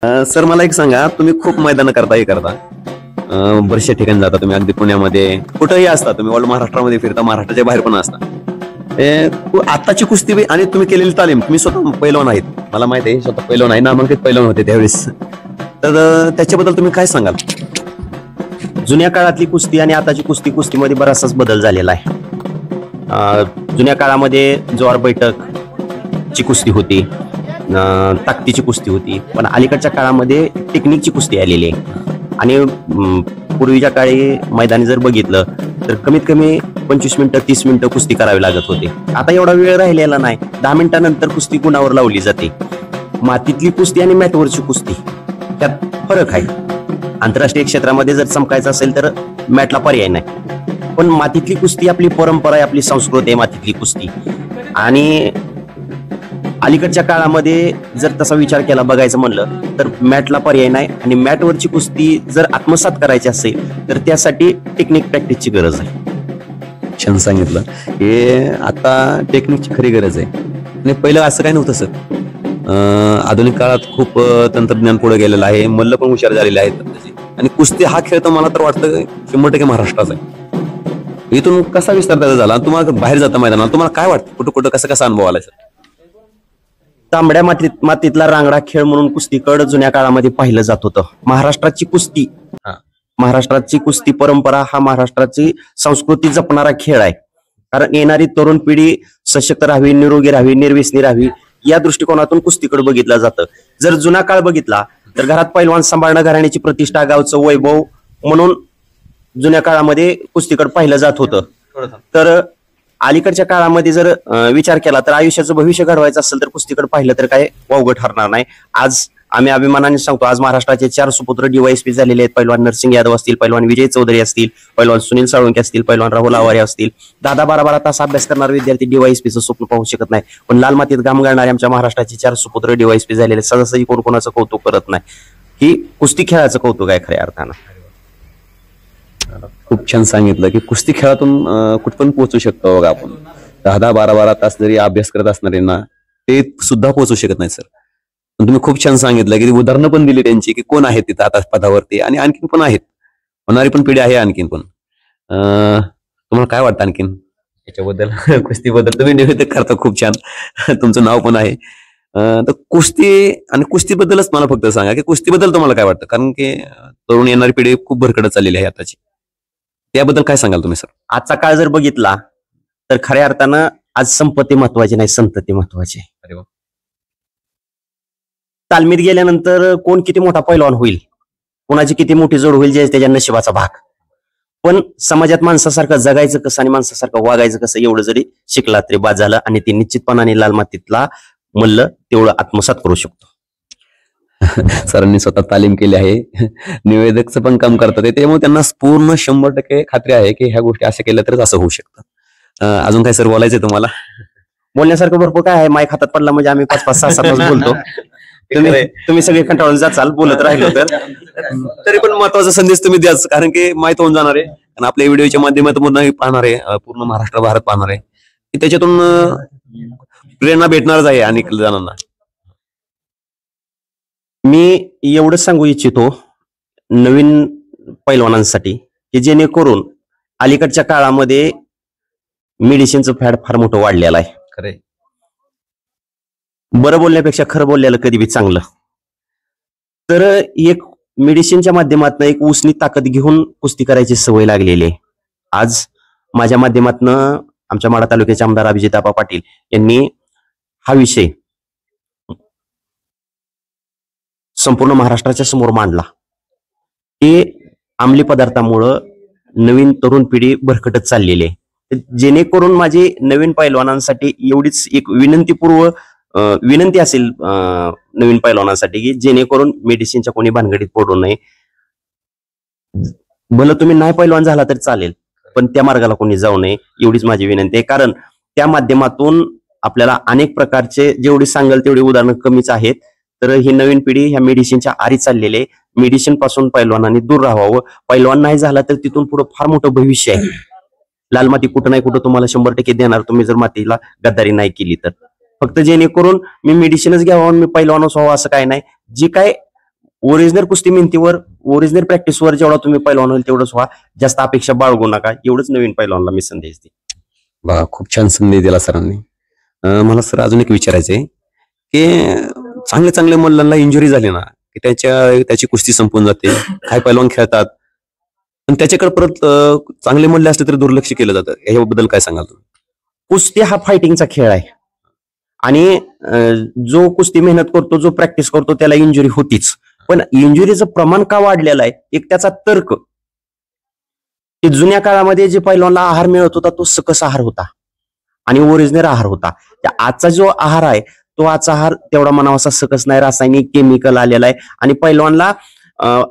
Sir मला एक सांगा, तुम्ही खूप मैदान करता हे करता बरेचशा ठिकाणी जाता तुम्ही, अगदी पुण्यामध्ये कुठेही असता तुम्ही, ऑल महाराष्ट्रामध्ये फिरता, महाराष्ट्राच्या बाहेर पण असता. आताची कुस्ती आणि तुम्ही केलेली तालीम, तुम्ही स्वतः पैलवान आहेत, मला माहित आहे, स्वतः पैलवान आहे, नामांकित पैलवान होते त्यावेळेस, तर त्याच्याबद्दल तुम्ही काय सांगाल? जुन्या काळातली कुस्ती आणि आताची कुस्तीमध्ये बराचसाच बदल झालेला आहे. जुन्या काळामध्ये जोर बैठक ची कुस्ती होती, ताकदीची कुस्ती होती, पण अलीकडच्या काळामध्ये टेक्निकची कुस्ती आलेली आहे. आणि पूर्वीच्या काळी मैदानी जर बघितलं तर कमीत कमी 25 मिनिटं 30 मिनिटं कुस्ती करावी लागत होती. आता एवढा वेळ राहिलेला नाही, 10 मिनिटांनंतर कुस्ती गुणावर लावली जाते. मातीतली कुस्ती आणि मॅटवरची कुस्ती त्यात फरक आहे. आंतरराष्ट्रीय क्षेत्रामध्ये जर चमकायचं असेल तर मॅटला पर्याय नाही, पण मातीतली कुस्ती आपली परंपरा आहे, आपली संस्कृती आहे मातीतली कुस्ती. आणि अलीकडच्या काळामध्ये जर तसा विचार केला, बघायचं म्हणलं तर मॅटला पर्याय नाही. आणि मॅटवरची कुस्ती जर आत्मसात करायची असेल तर त्यासाठी टेक्निक प्रॅक्टिसची गरज आहे. छान सांगितलं. हे आता टेक्निकची खरी गरज आहे. आणि पहिलं असं काय नव्हतं सर. आधुनिक काळात खूप तंत्रज्ञान पुढे गेलेलं आहे, मल्ल पण हुशार झालेले आहेत, आणि कुस्ती हा खेळ तर मला तर वाटतं 100% महाराष्ट्राचा आहे. इथून कसा विस्तार त्याचा झाला? तुम्हाला बाहेर जाता मैदानाला, तुम्हाला काय वाटतं, कुठं कुठं कसा अनुभव आला सर? तांबड्या मातीतला रांगडा खेळ म्हणून कुस्तीकड जुन्या काळामध्ये पाहिलं जात होतं. महाराष्ट्राची कुस्ती परंपरा हा महाराष्ट्राची संस्कृती जपणारा खेळ आहे. कारण येणारी तरुण पिढी सशक्त राहावी, निरोगी राहावी, निर्व्यसनी राहावी या दृष्टिकोनातून कुस्तीकडे बघितलं जातं. जर जुना काळ बघितला तर घरात पैलवान सांभाळणं, घराण्याची प्रतिष्ठा, गावचं वैभव म्हणून जुन्या काळामध्ये कुस्तीकडे पाहिलं जात होतं. तर अलीकडच्या काळामध्ये जर विचार केला तर आयुष्याचं भविष्य घडवायचं असेल तर कुस्तीकडे पाहिलं तर काय वावगं ठरणार नाही. आज आम्ही अभिमानाने सांगतो, आज महाराष्ट्राचे 4 सुपुत्र DYSP झालेले आहेत. पैलवान नरसिंग यादव असतील, पैलवान विजय चौधरी असतील, पैलवान सुनील साळुंके असतील, पैलवान राहुल आवारे असतील. 10-12 तास अभ्यास करणारे विद्यार्थी DYSPचं स्वप्न पाहू शकत नाही, पण लाल मातीत घाम घालणारे आमच्या महाराष्ट्राचे 4 सुपुत्र DYSP झालेले. सहजासहजी कोण कोणाचं कौतुक करत नाही. ही कुस्ती खेळाचं कौतुक आहे खऱ्या अर्थानं. खूप छान सांगितलं की कुस्ती खेळातून कुठपर्यंत पोहोचू शकतो बघा आपण. 10-12 तास जरी अभ्यास करत असणारे ना, ते सुद्धा पोहोचू शकत नाही सर. पण तुम्ही खूप छान सांगितलं की उदाहरणं पण दिली त्यांची, की कोण आहेत तिथं आता पदावरती, आणि आणखीन पण आहेत, होणारी पण पिढी आहे आणखीन पण. तुम्हाला काय वाटतं आणखीन याच्याबद्दल? कुस्तीबद्दल तुम्ही निवेदक करता, खूप छान, तुमचं नाव पण आहे. तर कुस्ती आणि कुस्तीबद्दलच मला फक्त सांगा की कुस्तीबद्दल तुम्हाला काय वाटतं? कारण की तरुण येणारी पिढी खूप भरकडत चाललेली आहे आताची, त्याबद्दल काय सांगाल तुम्ही सर? आजचा काळ जर बघितला तर खऱ्या अर्थानं आज संपत्ती महत्वाची नाही, संतती महत्वाची आहे. अरे वा. तालमीत गेल्यानंतर कोण किती मोठा पैलवान होईल, कोणाची किती मोठी जोड होईल, जे त्याच्या नशिबाचा भाग. पण समाजात माणसासारखं जगायचं कसं आणि माणसासारखं वागायचं कसं एवढं जरी शिकला तरी बाद झालं, आणि ते निश्चितपणाने लाल मातीतला मल्ल तेवढं आत्मसात करू शकतो. सरांनी स्वतः तालीम केली आहे, निवेदकचं पण काम करतात, त्यामुळे त्यांना पूर्ण 100% खात्री आहे की ह्या गोष्टी अशा केल्या तरच असं होऊ शकतं. अजून काय सर बोलायचंय तुम्हाला? बोलण्यासारखं भरपूर काय आहे. माईक हातात पडला म्हणजे आम्ही 5-6 तास बोलतो. तुम्ही सगळे कंटाळून जाचाल बोलत राहिलो तर. तरी पण महत्वाचा संदेश तुम्ही द्याच, कारण की माहित होऊन जाणार आहे, आणि आपल्या व्हिडिओच्या माध्यमातून पाहणार आहे, पूर्ण महाराष्ट्र भारत पाहणार आहे, की त्याच्यातून प्रेरणा भेटणारच आहे अनेक जणांना. मी एवढंच सांगू इच्छितो नवीन पैलवानांसाठी की जेणेकरून अलीकडच्या काळामध्ये मेडिसिनचं फॅड फार मोठं वाढलेलं आहे. खरे, बरं बोलण्यापेक्षा खरं बोललेलं कधी बी चांगलं. तर एक मेडिसिनच्या माध्यमातून एक उसनी ताकद घेऊन कुस्ती करायची सवय लागलेली आहे. आज माझ्या माध्यमातून आमच्या माढा तालुक्याचे आमदार अभिजिताबा पाटील यांनी हा विषय संपूर्ण महाराष्ट्राच्या समोर मांडला की अंमली पदार्थामुळं नवीन तरुण पिढी भरकटत चाललेली आहे. जेणेकरून माझी नवीन पैलवानांसाठी एवढीच एक विनंती असेल नवीन पैलवानांसाठी की जेणेकरून मेडिसिनच्या कोणी भानगडीत पडू नये. भलं तुम्ही नाही पैलवान झाला तर चालेल, पण त्या मार्गाला कोणी जाऊ नये एवढीच माझी विनंती आहे. कारण त्या माध्यमातून आपल्याला अनेक प्रकारचे, जेवढी सांगाल तेवढी उदाहरणं कमीच आहेत. तर ही नवीन पिढी ह्या मेडिसिनच्या आरी चाललेले, मेडिसिन पासून पैलवानांनी दूर राहावं. पैलवान नाही झाला तर तिथून पुढे फार मोठं भविष्य आहे. लाल माती कुठं नाही कुठं तुम्हाला 100% देणार, तुम्ही जर मातीला गद्दारी नाही केली तर. फक्त जेणेकरून मी मेडिसिनच घ्यावं, मी पैलवानच व्हावं असं काय नाही. जी काय ओरिजिनल कुस्ती मेहनतीवर, ओरिजिनल प्रॅक्टिसवर जेवढा तुम्ही पैलवान होईल तेवढंच व्हा, जास्त अपेक्षा बाळगू नका, एवढंच नवीन पैलवानला मी संदेश देईन. बघा खूप छान संदेश दिला सरांनी. मला सर अजून एक विचारायचंय की चांगले चांगले मल्लांना इंजुरी झाली ना की त्याची कुस्ती संपून जाते, काय पैलवान खेळतात पण त्याच्याकडे परत चांगले मल्ले असले तरी दुर्लक्ष केलं जातं, याबद्दल काय सांगाल तुम्ही? कुस्ती हा फायटिंगचा खेळ आहे आणि जो कुस्ती मेहनत करतो, जो प्रॅक्टिस करतो त्याला इंजुरी होतीच. पण इंजुरीचं प्रमाण का वाढलेलं आहे, एक त्याचा तर्क की जुन्या काळामध्ये जे पैलवानला आहार मिळत होता तो सकस आहार होता आणि ओरिजिनल आहार होता. त्या आजचा जो आहार आहे तो आजचा आहार तेवढा म्हणावासा सकस नाही, रासायनिक केमिकल आलेला आहे आणि पैलवानला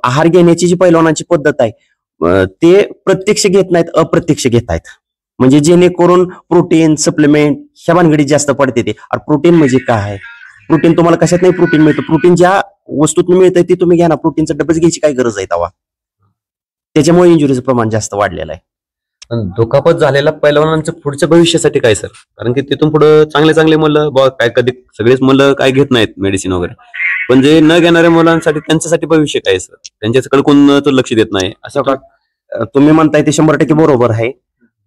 आहार घेण्याची जी पैलवानाची पद्धत आहे ते प्रत्यक्ष घेत नाहीत, अप्रत्यक्ष घेत आहेत. म्हणजे जेणेकरून प्रोटीन सप्लिमेंट ह्या भानगडीत जास्त पडते ते. प्रोटीन म्हणजे काय आहे, प्रोटीन तुम्हाला कशात नाही प्रोटीन मिळतं, प्रोटीन ज्या वस्तूतून मिळतंय ते तुम्ही घ्या ना, प्रोटीनचा डबल घ्यायची काय गरज आहे तेव्हा. त्याच्यामुळे इंजुरीचं प्रमाण जास्त वाढलेलं आहे. दुखापत झालेल्या पैलवानांचं पुढच्या भविष्यासाठी काय सर? कारण की तिथून पुढे चांगले चांगले मुलं काय कधी सगळेच मुलं काय घेत नाहीत मेडिसिन वगैरे, पण जे न घेणाऱ्या मुलांसाठी त्यांच्यासाठी भविष्य काय सर? त्यांच्याकडे कोण तो लक्ष देत नाही असं का? तुम्ही म्हणताय ते 100% बरोबर आहे.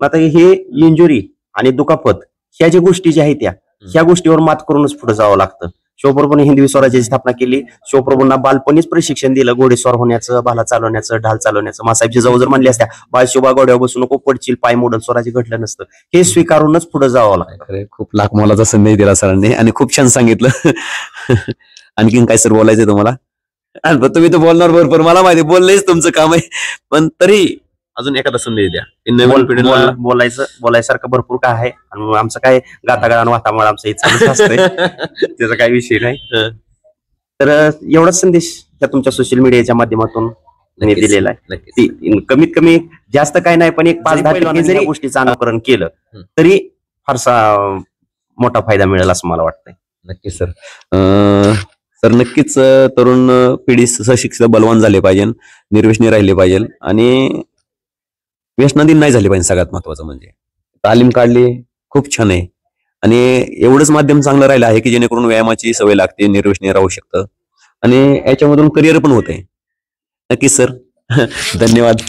आता हे इंजुरी आणि दुखापत ह्या ज्या गोष्टी ज्या आहेत ह्या गोष्टीवर मात करूनच पुढे जावं लागतं. शिवप्रभूंनी हिंदवी स्वराज्याची स्थापना केली. शिवप्रभूंना बालपणीच प्रशिक्षण दिलं, घोडेस्वार होण्याचं, भाला चालवण्याचं, ढाल चालवण्याचं. मासाहेबची जवळ जर म्हणली असत्या बाळ शिवबा घोड्यावर बसू नको, पडशील, पाय मोडल, स्वराज्य घडलं नसतं. हे स्वीकारूनच पुढे जावं लागतं. खूप लाख मोलाचा संदेश दिला सरांनी आणि खूप छान सांगितलं. आणखीन काय सर बोलायचंय तुम्हाला? तुम्ही तर बोलणार भरपूर, मला माहिती बोललेच तुमचं काम आहे, पण तरी अजून एखादा संदेश द्या नवीन पिढीला. बोलायसारखं भरपूर काय आहे आणि आमचं काय गातागाळा वातावरण आमचं हे चालूच असतंय. त्याचा काही विषय नाही. तर एवढाच संदेश त्या तुमच्या सोशल मीडियाच्या माध्यमातून मी दिलेला आहे. कमीत कमी जास्त काय नाही, पण एक 5-10 जरी गोष्टीचं अनुकरण केलं तरी फारसा मोठा फायदा मिळेल असं मला वाटतंय. नक्कीच सर. सर नक्कीच तरुण पिढी सशिक्षित बलवान झाले पाहिजे, निर्व्यसनी राहिले पाहिजे आणि व्यसनाधीन नाही झाली पाहिजे. सगळ्यात महत्वाचं म्हणजे तालीम काढली, खूप छान आहे आणि एवढंच माध्यम चांगलं राहिलं आहे की जेणेकरून व्यायामाची सवय लागते, निर्व्यसनी राहू शकतं आणि याच्यामधून करिअर पण होते. नक्कीच सर. धन्यवाद.